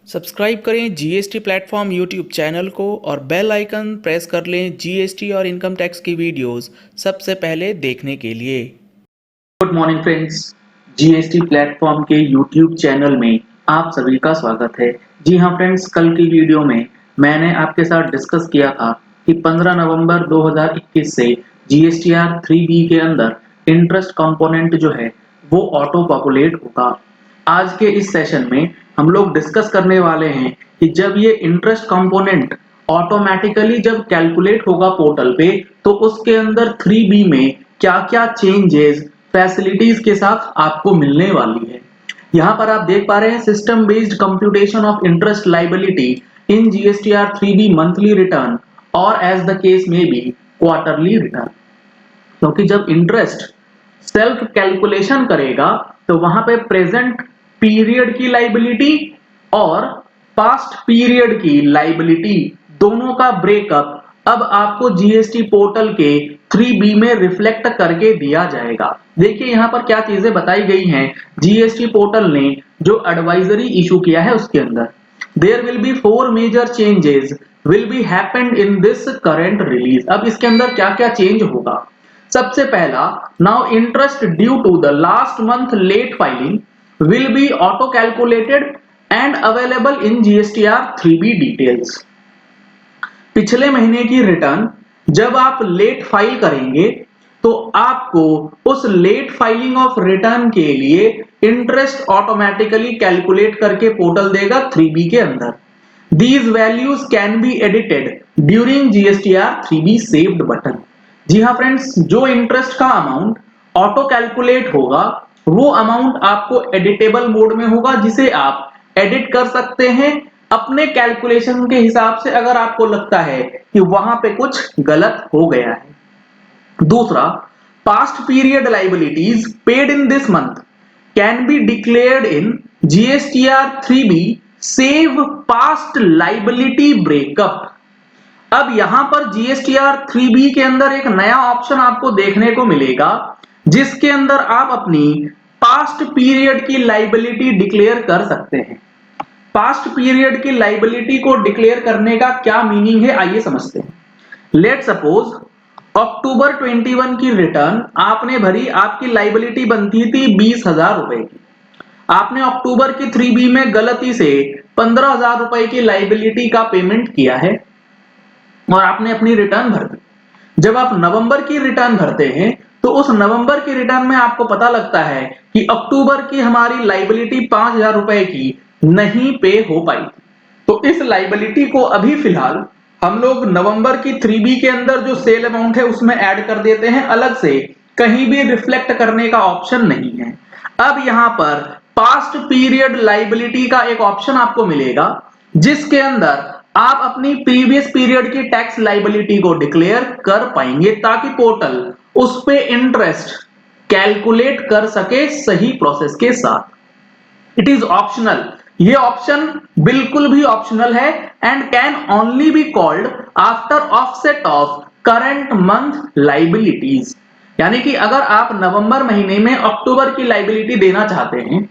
Subscribe करें GST platform YouTube channel को और बेल आइकन प्रेस कर लें जीएसटी और इनकम टैक्स की वीडियोस सबसे पहले देखने के लिए। Good morning friends, GST platform के यूट्यूब चैनल में आप सभी का स्वागत है। जी हाँ फ्रेंड्स, कल की वीडियो में मैंने आपके साथ डिस्कस किया था कि 15 नवंबर 2021 से जीएसटीआर 3B के अंदर इंटरेस्ट कंपोनेंट जो है वो ऑटो पॉपुलेट होगा। आज के इस सेशन में हम लोग डिस्कस करने वाले हैं कि जब ये इंटरेस्ट कंपोनेंट ऑटोमेटिकली जब कैलकुलेट होगा पोर्टल पे तो उसके अंदर 3B में क्या-क्या चेंजेस फैसिलिटीज के साथ आपको मिलने वाली है। यहाँ पर आप देख पा रहे हैं system based computation of interest liability in GSTR 3B monthly return और एज द केस में बी क्वार्टरली रिटर्न। क्योंकि जब इंटरेस्ट सेल्फ कैलकुलेशन करेगा तो वहां पे प्रेजेंट पीरियड की लायबिलिटी और पास्ट पीरियड की लायबिलिटी दोनों का ब्रेकअप अब आपको जीएसटी पोर्टल के 3B में रिफ्लेक्ट करके दिया जाएगा। देखिए यहाँ पर क्या चीजें बताई गई हैं जीएसटी पोर्टल ने जो एडवाइजरी इशू किया है उसके अंदर। There will be 4 major changes will be happened in this current release. अब इसके अंदर क्या क्या चेंज होगा। सबसे पहला, now interest due to the last month late filing will be auto calculated and available in GSTR 3B details। पिछले महीने की रिटर्न जब आप लेट फाइल करेंगे तो आपको उस लेट फाइलिंग ऑफ रिटर्न के लिए इंटरेस्ट ऑटोमेटिकली कैलकुलेट करके पोर्टल देगा 3B के अंदर। These values can be edited during GSTR 3B saved button। जी हाँ फ्रेंड्स, जो इंटरेस्ट का अमाउंट ऑटो कैलकुलेट होगा वो अमाउंट आपको एडिटेबल मोड में होगा जिसे आप एडिट कर सकते हैं अपने कैलकुलेशन के हिसाब से अगर आपको लगता है कि वहां पे कुछ गलत हो गया है। दूसरा, past period liabilities paid in this month can be declared in GSTR 3B save past liability breakup. अब यहां पर जीएसटीआर 3B के अंदर एक नया ऑप्शन आपको देखने को मिलेगा जिसके अंदर आप अपनी पास्ट पीरियड की लायबिलिटी डिक्लेयर कर सकते हैं। पास्ट पीरियड की लायबिलिटी को डिक्लेयर करने का क्या मीनिंग है, आइए समझते हैं। लेट सपोज अक्टूबर 21 की रिटर्न आपने भरी, आपकी लायबिलिटी बनती थी 20,000 रुपए की। आपने अक्टूबर की 3B में गलती से 15,000 रुपए की लायबिलिटी का पेमेंट किया है और आपने अपनी रिटर्न भर दी। जब आप नवंबर की रिटर्न भरते हैं तो उस नवंबर की रिटर्न में आपको पता लगता है कि अक्टूबर की हमारी लायबिलिटी 5,000 रुपए की नहीं पे हो पाई। तो इस लायबिलिटी को अभी फिलहाल हम लोग नवंबर की 3B के अंदर जो सेल अमाउंट है उसमें ऐड कर देते हैं, अलग से कहीं भी रिफ्लेक्ट करने का ऑप्शन नहीं है। अब यहां पर पास्ट पीरियड लायबिलिटी का एक ऑप्शन आपको मिलेगा जिसके अंदर आप अपनी प्रीवियस पीरियड की टैक्स लायबिलिटी को डिक्लेयर कर पाएंगे ताकि पोर्टल उस पे इंटरेस्ट कैलकुलेट कर सके सही प्रोसेस के साथ। इट इज ऑप्शनल, ये ऑप्शन बिल्कुल भी ऑप्शनल है and can only be called after offset of current month liabilities. यानी कि अगर आप नवंबर महीने में अक्टूबर की लायबिलिटी देना चाहते हैं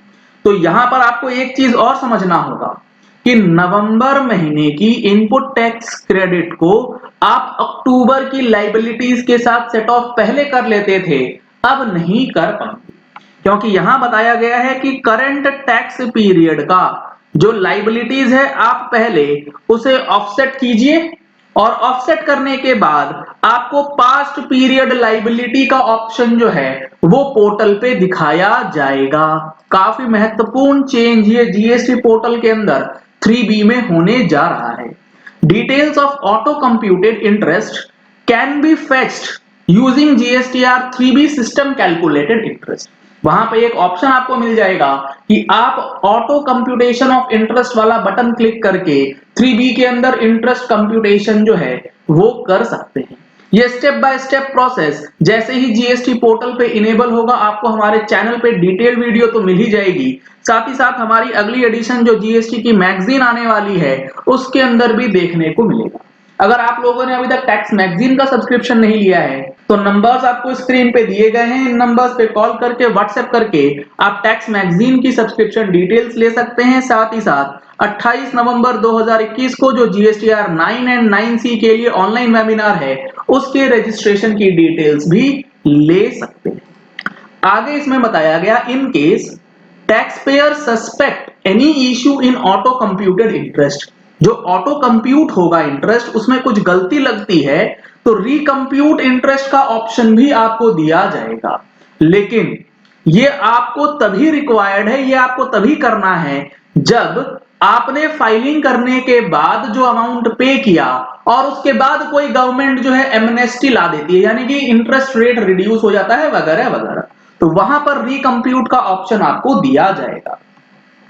तो यहां पर आपको एक चीज और समझना होगा कि नवंबर महीने की इनपुट टैक्स क्रेडिट को आप अक्टूबर की लायबिलिटीज के साथ सेट ऑफ पहले कर लेते थे, अब नहीं कर पाएंगे क्योंकि यहां बताया गया है कि करंट टैक्स पीरियड का जो लायबिलिटीज है आप पहले उसे ऑफसेट कीजिए और ऑफसेट करने के बाद आपको पास्ट पीरियड लायबिलिटी का ऑप्शन जो है वो पोर्टल पे दिखाया जाएगा। काफी महत्वपूर्ण चेंज ये जीएसटी पोर्टल के अंदर 3B में होने जा रहा है। Details of auto computed interest can be fetched using GSTR 3B system calculated interest. वहां पे एक ऑप्शन आपको मिल जाएगा कि आप ऑटो कंप्यूटेशन ऑफ इंटरेस्ट वाला बटन क्लिक करके 3B के अंदर इंटरेस्ट कंप्यूटेशन जो है वो कर सकते हैं। ये स्टेप बाय स्टेप प्रोसेस जैसे ही जीएसटी पोर्टल पे इनेबल होगा आपको हमारे चैनल पे डिटेल वीडियो तो मिल ही जाएगी, साथ ही साथ हमारी अगली एडिशन जो जीएसटी की मैगजीन आने वाली है उसके अंदर भी देखने को मिलेगा। अगर आप लोगों ने अभी तक टैक्स मैगजीन का सब्सक्रिप्शन नहीं लिया है तो नंबर्स आपको स्क्रीन पे दिए गए हैं, इन नंबर्स पे कॉल करके व्हाट्सएप करके आप टैक्स मैगजीन की सब्सक्रिप्शन डिटेल्स ले सकते हैं। साथ ही साथ 28 नवंबर 2021 को जो जीएसटीआर 9 एंड 9C के लिए ऑनलाइन वेबिनार है उसके रजिस्ट्रेशन की डिटेल्स भी ले सकते हैं। आगे इसमें बताया गया in case tax payer suspect any issue in auto computed interest, जो ऑटो कंप्यूट होगा इंटरेस्ट उसमें कुछ गलती लगती है तो रिकंप्यूट इंटरेस्ट का ऑप्शन भी आपको दिया जाएगा, लेकिन ये आपको तभी रिक्वायर्ड है, ये आपको तभी करना है जब आपने फाइलिंग करने के बाद जो अमाउंट पे किया और उसके बाद कोई गवर्नमेंट जो है एमनेस्टी ला देती है, यानी कि इंटरेस्ट रेट रिड्यूस हो जाता है वगैरह वगैरह, तो वहां पर रिकंप्यूट का ऑप्शन आपको दिया जाएगा।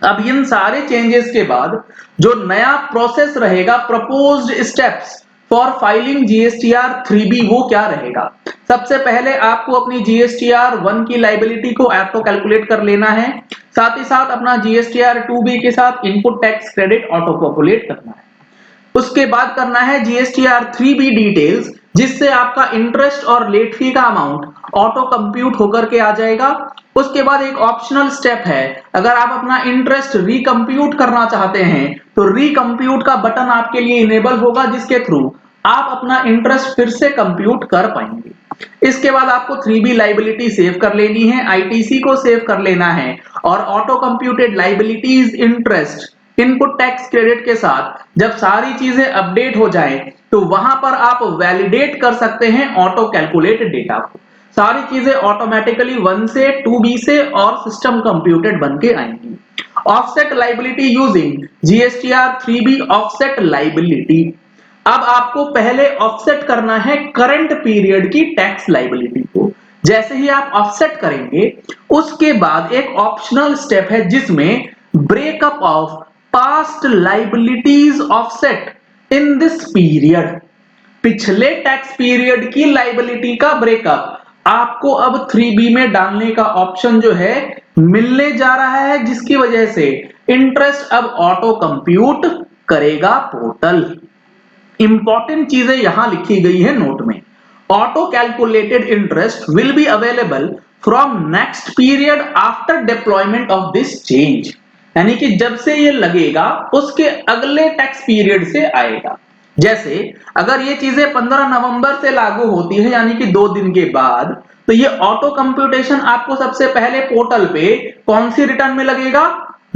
अब इन सारे चेंजेस के बाद जो नया प्रोसेस रहेगा, proposed steps for filing GSTR 3B, वो क्या रहेगा? सबसे पहले आपको अपनी जीएसटीआर 1 की लायबिलिटी को ऑटो कैलकुलेट कर लेना है, साथ ही साथ अपना जीएसटीआर 2B के साथ input tax credit auto populate करना है। उसके बाद करना है जीएसटीआर 3B डिटेल्स, जिससे आपका इंटरेस्ट और लेट फी का अमाउंट ऑटो कंप्यूट होकर के आ जाएगा। उसके बाद एक ऑप्शनल स्टेप है, अगर आप अपना इंटरेस्ट रिकंप्यूट करना चाहते हैं तो रिकंप्यूट का बटन आपके लिए इनेबल होगा, जिसके थ्रू आप अपना इंटरेस्ट फिर से कंप्यूट कर पाएंगे। इसके बाद आपको 3B लायबिलिटी सेव कर लेनी है, आईटीसी को सेव कर लेना है और auto computed liabilities interest input tax credit के साथ जब सारी चीजें अपडेट हो जाए तो वहां पर आप वैलिडेट कर सकते हैं ऑटो कैलकुलेट डेटा को। सारी चीजें ऑटोमेटिकली 1 से 2B से और सिस्टम कंप्यूटेड बन के आएंगी। Offset liability using GSTR 3B offset liability. अब आपको पहले ऑफसेट करना है करंट पीरियड की टैक्स लायबिलिटी को। जैसे ही आप ऑफसेट करेंगे उसके बाद एक ऑप्शनल स्टेप है जिसमें breakup of past liabilities offset in this period, पिछले टैक्स पीरियड की लायबिलिटी का ब्रेकअप आपको अब 3B में डालने का ऑप्शन जो है मिलने जा रहा है, जिसकी वजह से इंटरेस्ट अब ऑटो कंप्यूट करेगा पोर्टल। इंपॉर्टेंट चीजें यहां लिखी गई है नोट में। Auto calculated interest will be available from next period after deployment of this change, यानी कि जब से ये लगेगा उसके अगले टैक्स पीरियड से आएगा। जैसे अगर ये चीजें 15 नवंबर से लागू होती है, यानी कि 2 दिन के बाद, तो ये ऑटो कंप्यूटेशन आपको सबसे पहले पोर्टल पे कौन सी रिटर्न में लगेगा?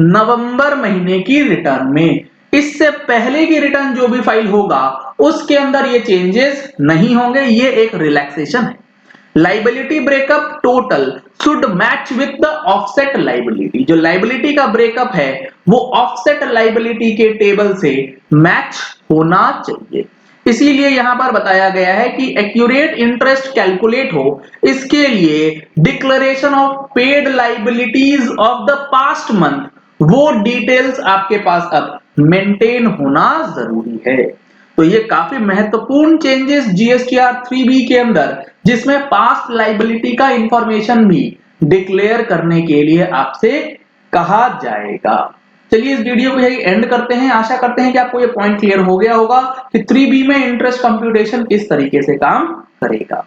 नवंबर महीने की रिटर्न में। इससे पहले की रिटर्न जो भी फाइल होगा उसके अंदर ये चेंजेस नहीं होंगे, ये एक रिलैक्सेशन है। Liability breakup total should match with the offset liability. जो लायबिलिटी का ब्रेकअप है वो ऑफसेट लायबिलिटी के टेबल से मैच होना चाहिए। इसीलिए यहां पर बताया गया है कि एक्यूरेट इंटरेस्ट कैलकुलेट हो, इसके लिए declaration of paid liabilities of the past month, वो डिटेल्स आपके पास अब मेंटेन होना जरूरी है। तो ये काफी महत्वपूर्ण चेंजेस जीएसटीआर 3B के अंदर, जिसमें पास्ट लायबिलिटी का इंफॉर्मेशन भी डिक्लेयर करने के लिए आपसे कहा जाएगा। चलिए इस वीडियो को यही एंड करते हैं। आशा करते हैं कि आपको ये पॉइंट क्लियर हो गया होगा कि 3B में इंटरेस्ट कंप्यूटेशन किस तरीके से काम करेगा।